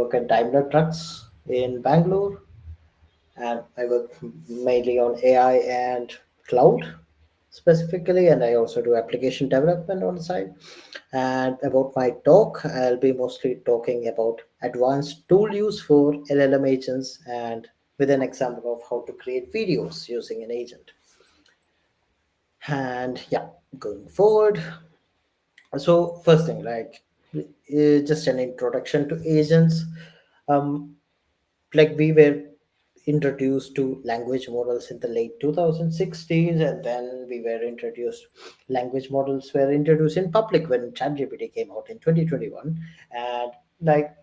work at Daimler Trucks in Bangalore, and I work mainly on AI and cloud specifically, and I also do application development on the side. And about my talk, I'll be mostly talking about advanced tool use for LLM agents and with an example of how to create videos using an agent. And yeah, going forward. So first thing, just an introduction to agents. Um, like we were introduced to language models in the late 2016s, and then we were introduced language models were introduced in public when ChatGPT came out in 2021. And like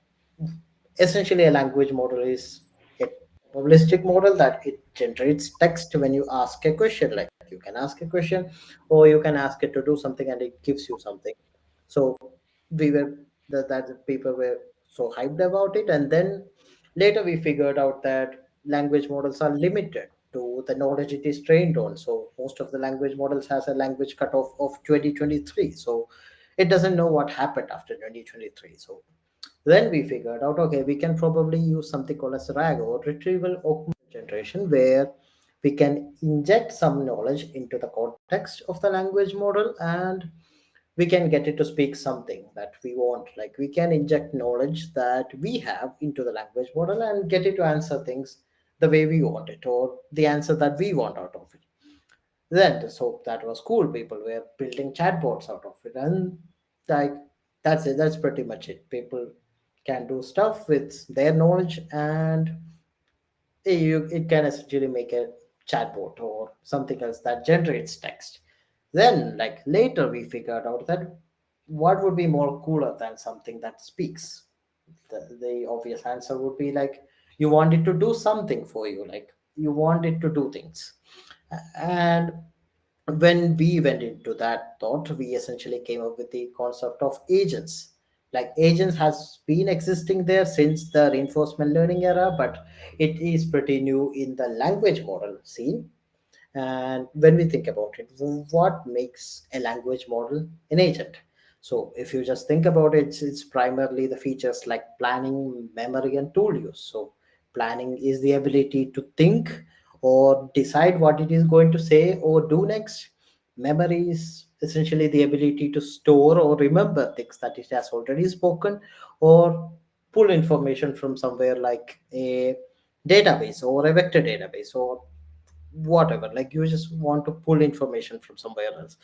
essentially a language model is a probabilistic model that it generates text when you ask a question. Like you can ask a question or you can ask it to do something and it gives you something. So we were that people were so hyped about it, and then later we figured out that language models are limited to the knowledge it is trained on. So most of the language models has a language cutoff of 2023, so it doesn't know what happened after 2023. So then we figured out, okay, we can probably use something called as RAG, or retrieval augmented generation, where we can inject some knowledge into the context of the language model, and we can get it to speak something that we want. Like we can inject knowledge that we have into the language model and get it to answer things the way we want it, or the answer that we want out of it. Then so that was cool. People were building chatbots out of it, and like that's it. That's pretty much it. People can do stuff with their knowledge, and it can essentially make a chatbot or something else that generates text. Then, like later, we figured out that what would be more cooler than something that speaks. The obvious answer would be like you want it to do something for you, like you want it to do things. And when we went into that thought, we essentially came up with the concept of agents. Like agents has been existing there since the reinforcement learning era, but it is pretty new in the language model scene. And when we think about it, what makes a language model an agent? So if you just think about it, it's primarily the features like planning, memory, and tool use. So planning is the ability to think or decide what it is going to say or do next. Memory is essentially the ability to store or remember things that it has already spoken, or pull information from somewhere like a database or a vector database or whatever. Like you just want to pull information from somewhere else.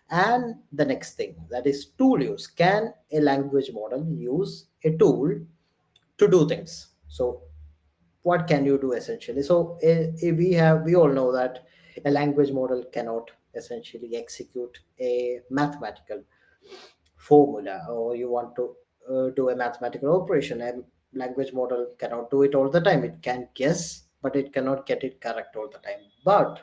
And the next thing, that is tool use. Can a language model use a tool to do things? So what can you do essentially? So we all know that a language model cannot essentially execute a mathematical formula, or you want to do a mathematical operation. A language model cannot do it all the time. It can guess, but it cannot get it correct all the time. But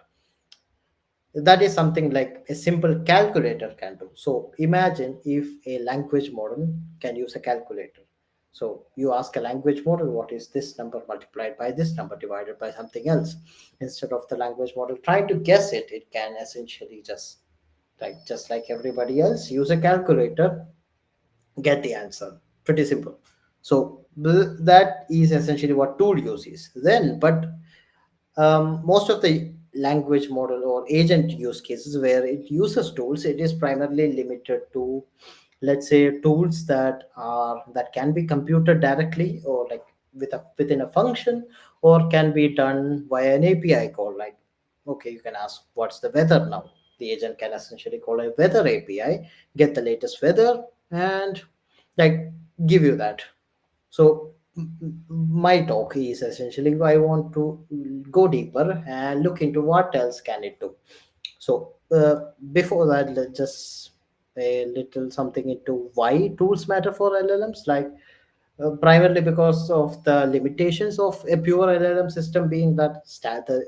that is something like a simple calculator can do. So imagine if a language model can use a calculator. So you ask a language model, what is this number multiplied by this number divided by something else? Instead of the language model trying to guess it, it can essentially just like everybody else, use a calculator, get the answer. Pretty simple. So that is essentially what tool use is. Then, but most of the language model or agent use cases where it uses tools, it is primarily limited to, let's say, tools that can be computed directly, or like within a function, or can be done via an API call. Like, okay, you can ask what's the weather now. The agent can essentially call a weather API, get the latest weather, and like give you that. So my talk is essentially I want to go deeper and look into what else can it do. So before that, let's just a little something into why tools matter for LLMs. Like primarily because of the limitations of a pure LLM system, being that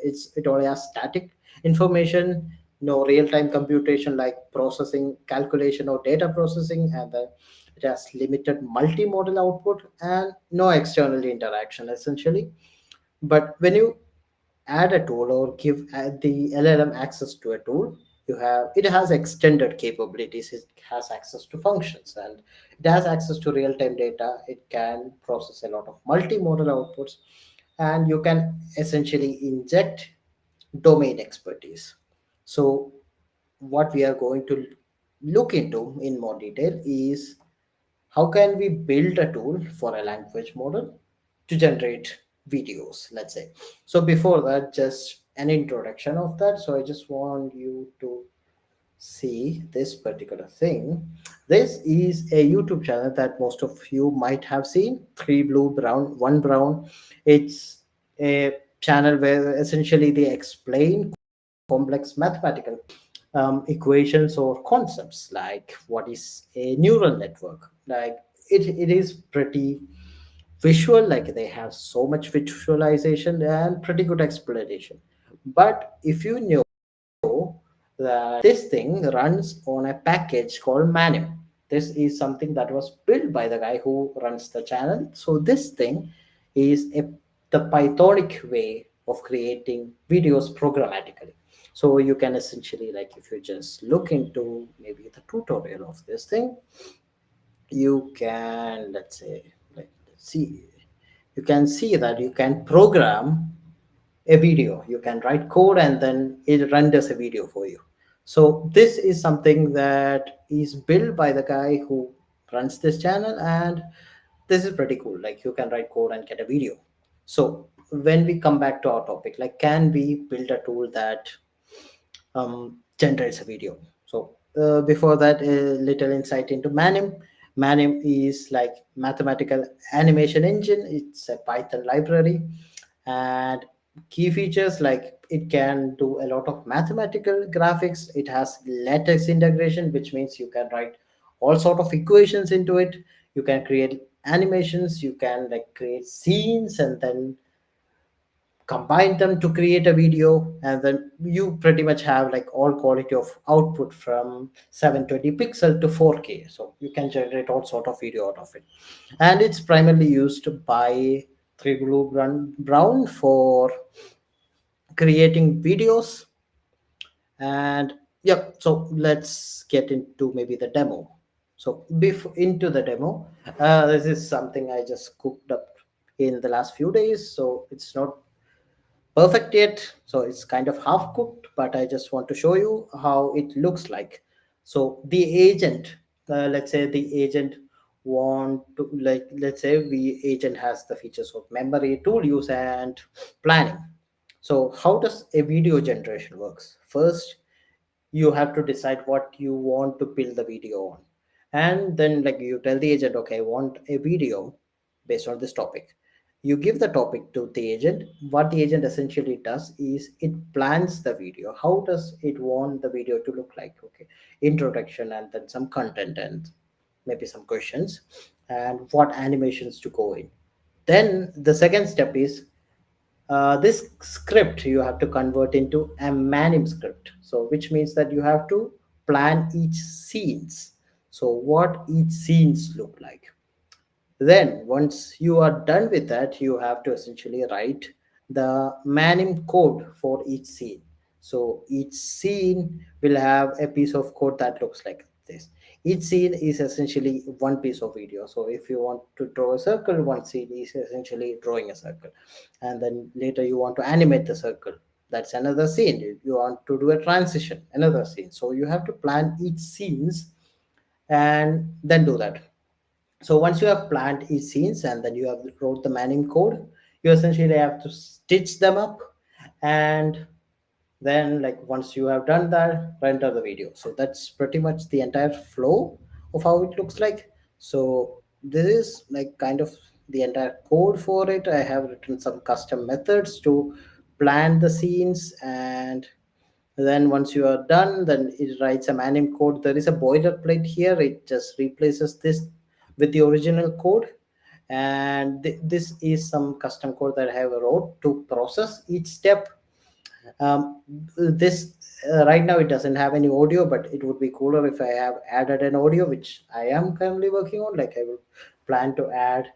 it only has static information, no real-time computation like processing, calculation, or data processing, and it has limited multimodal output and no external interaction essentially. But when you add a tool or give the LLM access to a tool, you have, it has extended capabilities, it has access to functions, and it has access to real time data. It can process a lot of multimodal outputs, and you can essentially inject domain expertise. So what we are going to look into in more detail is how can we build a tool for a language model to generate videos, let's say. So before that, just an introduction of that. So I just want you to see this particular thing. This is a YouTube channel that most of you might have seen, three blue brown one brown. It's a channel where essentially they explain complex mathematical equations or concepts, like what is a neural network. Like it is pretty visual, like they have so much visualization and pretty good explanation. But if you know that this thing runs on a package called Manim, this is something that was built by the guy who runs the channel. So this thing is the Pythonic way of creating videos programmatically. So you can essentially, like, if you just look into maybe the tutorial of this thing, you can, let's say, like, let's see, you can see that you can program a video, you can write code and then it renders a video for you. So this is something that is built by the guy who runs this channel, and this is pretty cool, like you can write code and get a video. So when we come back to our topic, like, can we build a tool that generates a video? So before that, a little insight into Manim. Manim is like mathematical animation engine. It's a Python library, and key features, like it can do a lot of mathematical graphics. It has latex integration, which means you can write all sort of equations into it. You can create animations, you can like create scenes and then combine them to create a video, and then you pretty much have like all quality of output from 720 pixel to 4K, so you can generate all sort of video out of it. And it's primarily used by three blue brown for creating videos. And yep, so let's get into maybe the demo. So before into the demo, this is something I just cooked up in the last few days, so it's not perfect yet, so it's kind of half cooked, but I just want to show you how it looks like. So the agent, let's say the agent want to, like, let's say we agent has the features of memory, tool use, and planning. So how does a video generation works? First, you have to decide what you want to build the video on, and then like you tell the agent, okay, I want a video based on this topic. You give the topic to the agent. What the agent essentially does is it plans the video. How does it want the video to look like? Okay, introduction and then some content and maybe some questions, and what animations to go in. Then the second step is, this script you have to convert into a Manim script. So which means that you have to plan each scenes. So what each scenes look like. Then once you are done with that, you have to essentially write the Manim code for each scene. So each scene will have a piece of code that looks like this. Each scene is essentially one piece of video. So if you want to draw a circle, one scene is essentially drawing a circle. And then later you want to animate the circle. That's another scene. If you want to do a transition, another scene. So you have to plan each scenes and then do that. So once you have planned each scenes and then you have wrote the Manim code, you essentially have to stitch them up, and then like once you have done that, render the video. So that's pretty much the entire flow of how it looks like. So this is like kind of the entire code for it. I have written some custom methods to plan the scenes, and then once you are done, then it writes a Manim code. There is a boilerplate here, it just replaces this with the original code. And this is some custom code that I have wrote to process each step. This right now it doesn't have any audio, but it would be cooler if I have added an audio, which I am currently working on. Like I will plan to add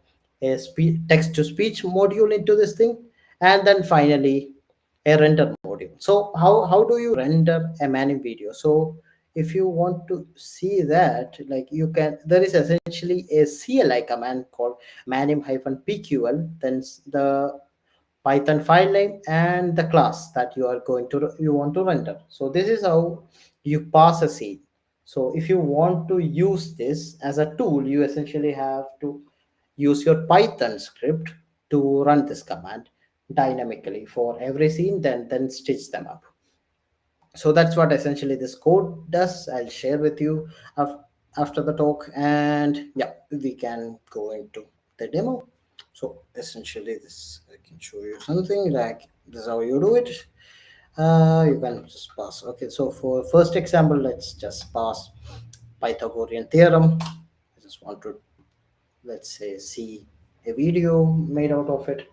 a text to speech module into this thing. And then finally, a render module. So how do you render a Manim video? So if you want to see that, like, you can, there is essentially a CLI command called manim-pql, then the Python file name and the class that you want to render. So this is how you pass a scene. So if you want to use this as a tool, you essentially have to use your Python script to run this command dynamically for every scene, then stitch them up. So that's what essentially this code does. I'll share with you after the talk, and yeah, we can go into the demo. So essentially this, I can show you something like this is how you do it. You can just pass. Okay, so for first example, let's just pass Pythagorean theorem. I just want to, let's say, see a video made out of it.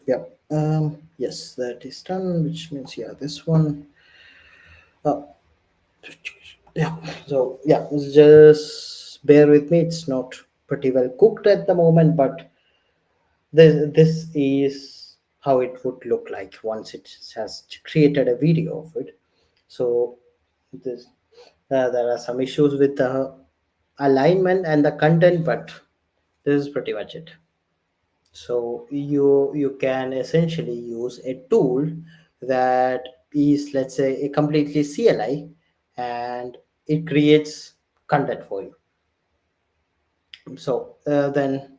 Yeah. Yes, that is done, which means, yeah, this one. Uh, yeah. So yeah, just bear with me. It's not pretty well cooked at the moment, but this is how it would look like once it has created a video of it. So this, there are some issues with the alignment and the content, but this is pretty much it. So you can essentially use a tool that is, let's say, a completely CLI, and it creates content for you. So then,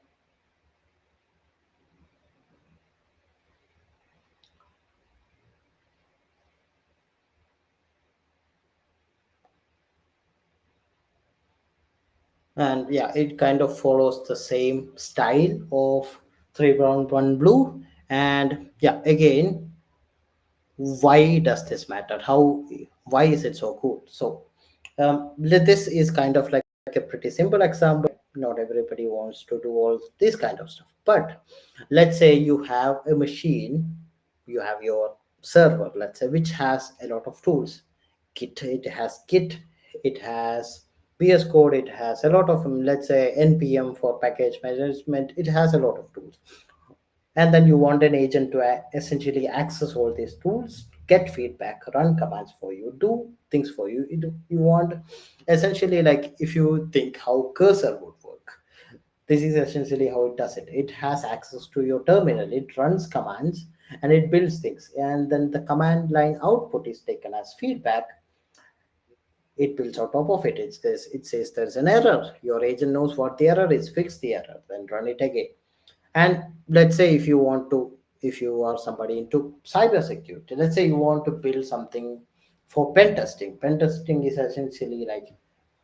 and yeah, it kind of follows the same style of three brown one blue. And yeah, again, why does this matter? Why is it so cool? So this is kind of like a pretty simple example. Not everybody wants to do all this kind of stuff, but let's say you have a machine, you have your server, let's say, which has a lot of tools. Git, it has VS Code, it has a lot of let's say npm for package management, it has a lot of tools. And then you want an agent to essentially access all these tools, get feedback, run commands for you, do things for you. You want essentially, like, if you think how cursor would work, this is essentially how it does it. It has access to your terminal, it runs commands, and it builds things, and then the command line output is taken as feedback. It builds on top of it. It says there's an error, your agent knows what the error is, fix the error, then run it again. And let's say, if you are somebody into cybersecurity, let's say you want to build something for pen testing. Pen testing is essentially like,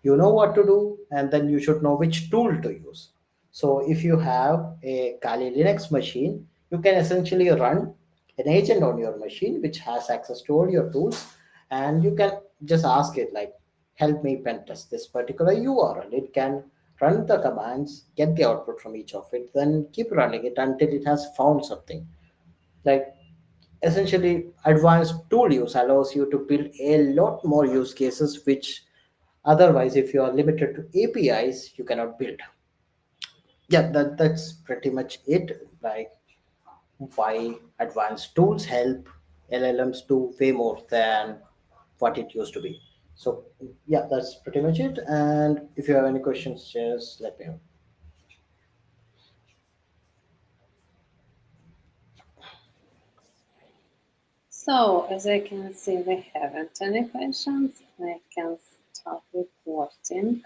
you know what to do, and then you should know which tool to use. So if you have a Kali Linux machine, you can essentially run an agent on your machine which has access to all your tools, and you can just ask it, like, help me pen test this particular URL. It can run the commands, get the output from each of it, then keep running it until it has found something. Like, essentially, advanced tool use allows you to build a lot more use cases, which otherwise, if you are limited to APIs, you cannot build. Yeah, that's pretty much it. Like, why advanced tools help LLMs do way more than what it used to be. So yeah, that's pretty much it. And if you have any questions, just let me know. So, as I can see, we haven't any questions. I can start recording.